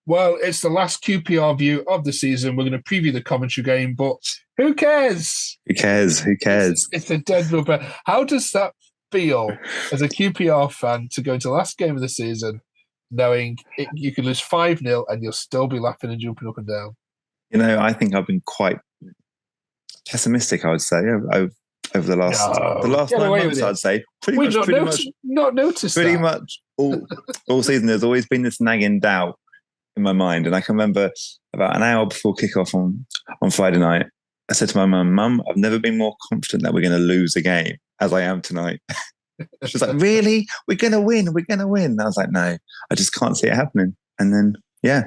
Well, it's the last QPR view of the season. We're going to preview the Coventry game, but who cares? Who cares? Who cares? It's a dead rubber. How does that feel as a QPR fan to go into the last game of the season knowing you could lose 5-0 and you'll still be laughing and jumping up and down? I think I've been quite pessimistic, I would say, over the last 9 months. I'd say pretty much not noticed pretty that. much all season. There's always been this nagging doubt in my mind, and I can remember about an hour before kickoff on Friday night, I said to my mum, I've never been more confident that we're going to lose a game as I am tonight. She was like, really? We're going to win. We're going to win. And I was like, no, I just can't see it happening. And then, yeah,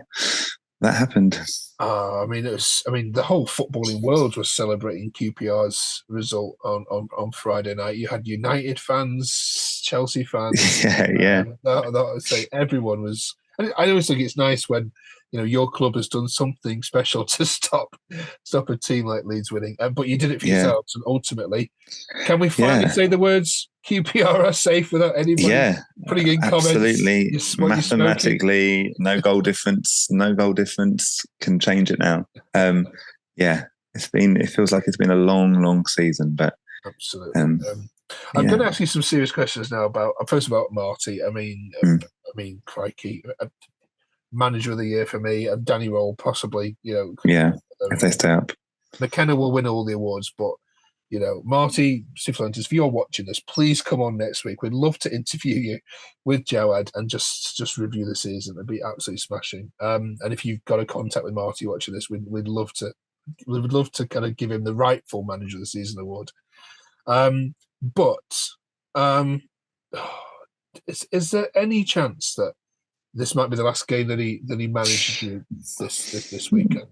that happened. The whole footballing world was celebrating QPR's result on Friday night. You had United fans, Chelsea fans. Yeah. I would say everyone was. I always think it's nice when your club has done something special to stop a team like Leeds winning, but you did it for yourselves. And ultimately, can we finally say the words QPR are safe without anybody putting in comments? Absolutely. Mathematically, no goal difference. No goal difference can change it now. It feels like it's been a long season, but absolutely. I'm going to ask you some serious questions now about Martí. Crikey, manager of the year for me, and Danny Roll possibly. If they stay up, McKenna will win all the awards, but Martí Cifuentes, if you're watching this, please come on next week. We'd love to interview you with Jawad and just review the season. It'd be absolutely smashing. And if you've got a contact with Martí watching this, we'd love to kind of give him the rightful manager of the season award. Is there any chance that this might be the last game that he managed to do this weekend?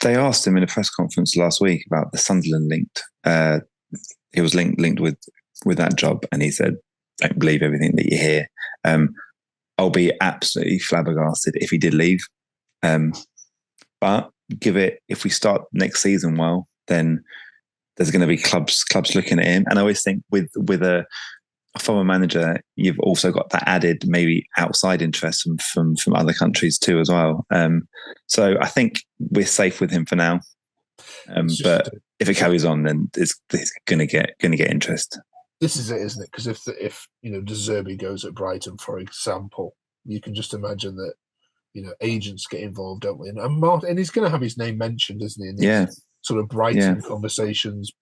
They asked him in a press conference last week about the Sunderland linked. He was linked with that job, and he said, "Don't believe everything that you hear." I'll be absolutely flabbergasted if he did leave. But if we start next season well, then there's going to be clubs looking at him. And I always think with a former manager, you've also got that added maybe outside interest from other countries too as well. So I think we're safe with him for now. But if it carries on, then it's going to get interest. This is it, isn't it? Because if De Zerbi goes at Brighton, for example, you can just imagine that agents get involved, don't we? And he's going to have his name mentioned, isn't he? Sort of Brighton conversations,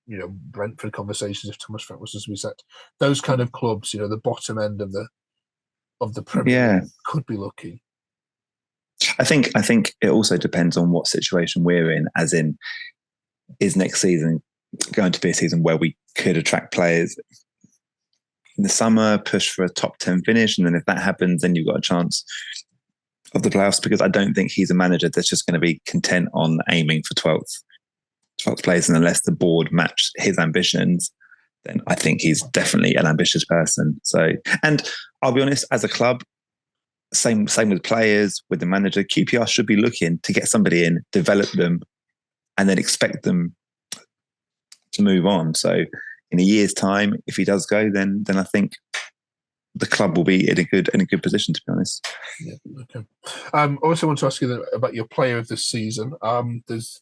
Brentford conversations. If Thomas Frank was to be said, those kind of clubs, the bottom end of the Premier League could be lucky. I think it also depends on what situation we're in. As in, is next season going to be a season where we could attract players in the summer, push for a top 10 finish, and then if that happens, then you've got a chance of the playoffs? Because I don't think he's a manager that's just going to be content on aiming for 12th place, and unless the board match his ambitions, then I think he's definitely an ambitious person. So, and I'll be honest, as a club, same with players, with the manager, QPR should be looking to get somebody in, develop them, and then expect them to move on. So in a year's time, if he does go, then I think the club will be in a good position, to be honest. Yeah, okay. I also want to ask you about your player of the season. There's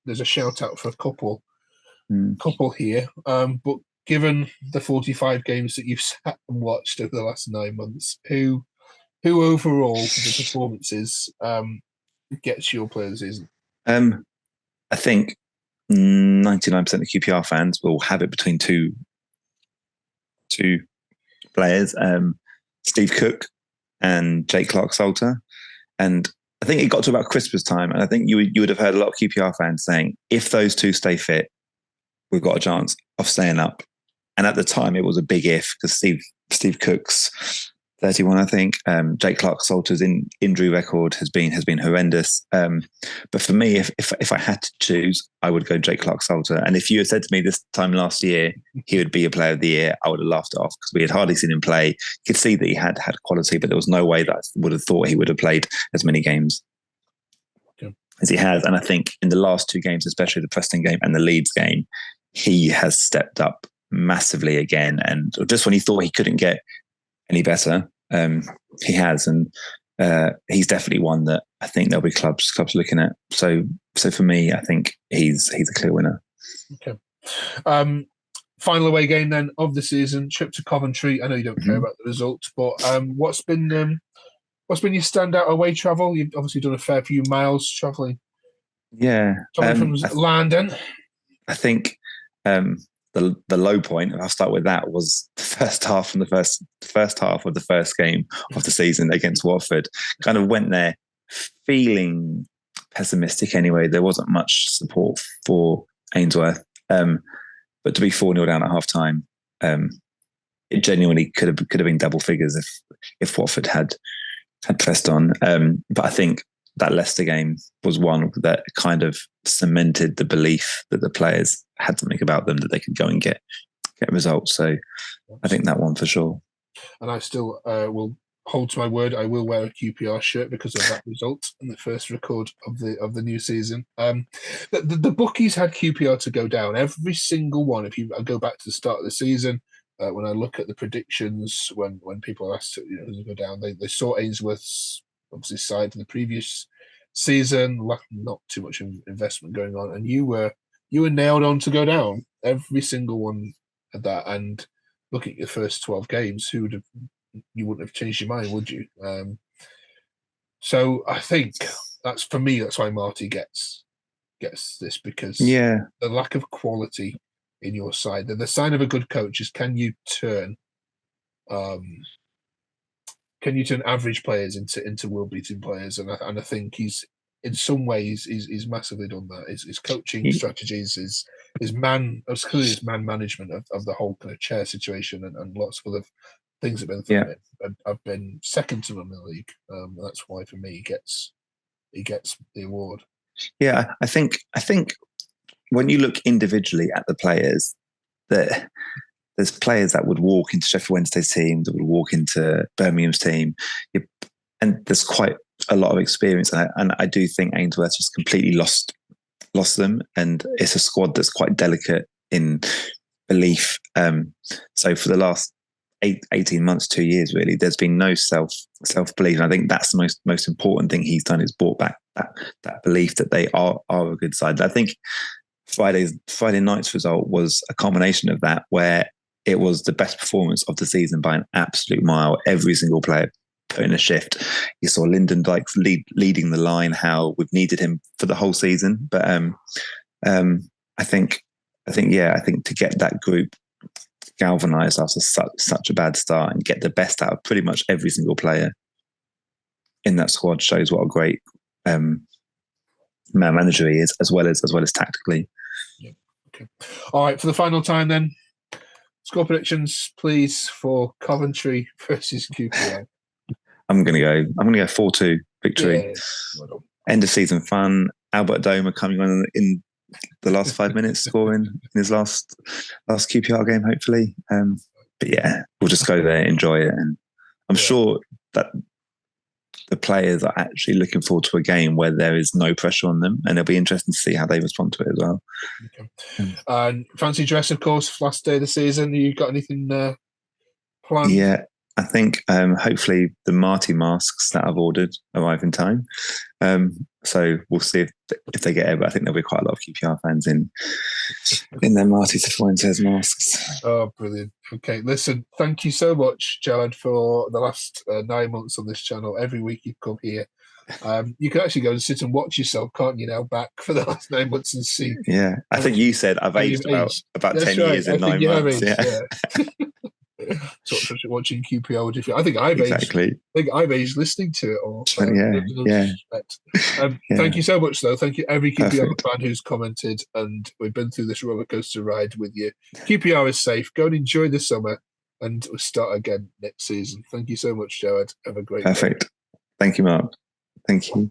a shout out for a couple here. But given the 45 games that you've sat and watched over the last 9 months, who overall for the performances gets your player of the season? I think 99% of QPR fans will have it between two players, Steve Cook and Jake Clark-Salter. And I think it got to about Christmas time, and I think you would have heard a lot of QPR fans saying, if those two stay fit, we've got a chance of staying up. And at the time, it was a big if, because Steve Cook's 31, I think. Jake Clark-Salter's injury record has been horrendous. But for me, if I had to choose, I would go Jake Clark-Salter. And if you had said to me this time last year he would be a player of the year, I would have laughed it off, because we had hardly seen him play. You could see that he had quality, but there was no way that I would have thought he would have played as many games as he has. And I think in the last two games, especially the Preston game and the Leeds game, he has stepped up massively again. And just when he thought he couldn't get any better, he has. And he's definitely one that I think there'll be clubs looking at. So for me, I think he's a clear winner. Okay. Final away game then of the season, trip to Coventry. I know you don't care about the result, but what's been your standout away travel? You've obviously done a fair few miles traveling. Yeah, from London. I think the low point, and I'll start with that, was the first half of the first game of the season against Watford. Kind of went there feeling pessimistic anyway. There wasn't much support for Ainsworth. But to be 4-0 down at half time, it genuinely could have been double figures if Watford had pressed on. But I think that Leicester game was one that kind of cemented the belief that the players had something about them, that they could go and get results. So I think that one for sure. And I still will hold to my word. I will wear a QPR shirt because of that result in the first record of the new season. The bookies had QPR to go down, every single one. If you go back to the start of the season, when I look at the predictions, when people asked to go down, they saw Ainsworth's obviously side in the previous season, not too much investment going on, and you were nailed on to go down. Every single one had that. And looking at your first 12 games, you wouldn't have changed your mind, would you? So I think that's why Marty gets this, because the lack of quality in your side. The sign of a good coach is can you turn average players into world-beating players? And I think he's in some ways he's massively done that. His coaching strategies, his man management of the whole kind of chair situation and lots of other things have been second to none in the league. That's why for me he gets the award. Yeah, I think when you look individually at the players, that there's players that would walk into Sheffield Wednesday's team, that would walk into Birmingham's team, and there's quite a lot of experience. And I do think Ainsworth just completely lost them, and it's a squad that's quite delicate in belief. So for the last 18 months, 2 years, really, there's been no self-belief. And I think that's the most important thing he's done, is brought back that belief that they are a good side. I think Friday night's result was a combination of that, where it was the best performance of the season by an absolute mile. Every single player put in a shift. You saw Lyndon Dykes leading the line, how we've needed him for the whole season. But I think to get that group galvanised after such a bad start and get the best out of pretty much every single player in that squad shows what a great man manager he is, as well as tactically. Yeah. Okay. All right, for the final time then, score predictions, please, for Coventry versus QPR. I'm gonna go 4-2 victory. Yeah. Well, end of season fun. Albert Doma coming on in the last 5 minutes, scoring in his last QPR game, hopefully. But yeah, we'll just go there, enjoy it, and I'm sure that the players are actually looking forward to a game where there is no pressure on them, and it'll be interesting to see how they respond to it as well. Okay. And fancy dress, of course, last day of the season. You got anything planned? Yeah, I think hopefully the Marty masks that I've ordered arrive in time. So we'll see if they get it, but I think there'll be quite a lot of QPR fans in their Martí Cifuentes masks. Oh, brilliant. Okay, listen, thank you so much, Jared, for the last 9 months on this channel. Every week you come here. You can actually go and sit and watch yourself, can't you, now, back for the last 9 months and see. Yeah, I think you said I've aged about 10 years in 9 months. Yeah. Sort of watching QPR. I think I've aged listening to it all. Thank you so much, though. Thank you, every QPR fan who's commented, and we've been through this roller coaster ride with you. QPR is safe. Go and enjoy the summer, and we'll start again next season. Thank you so much, Jared. Have a great day. Thank you, Mark. Thank you.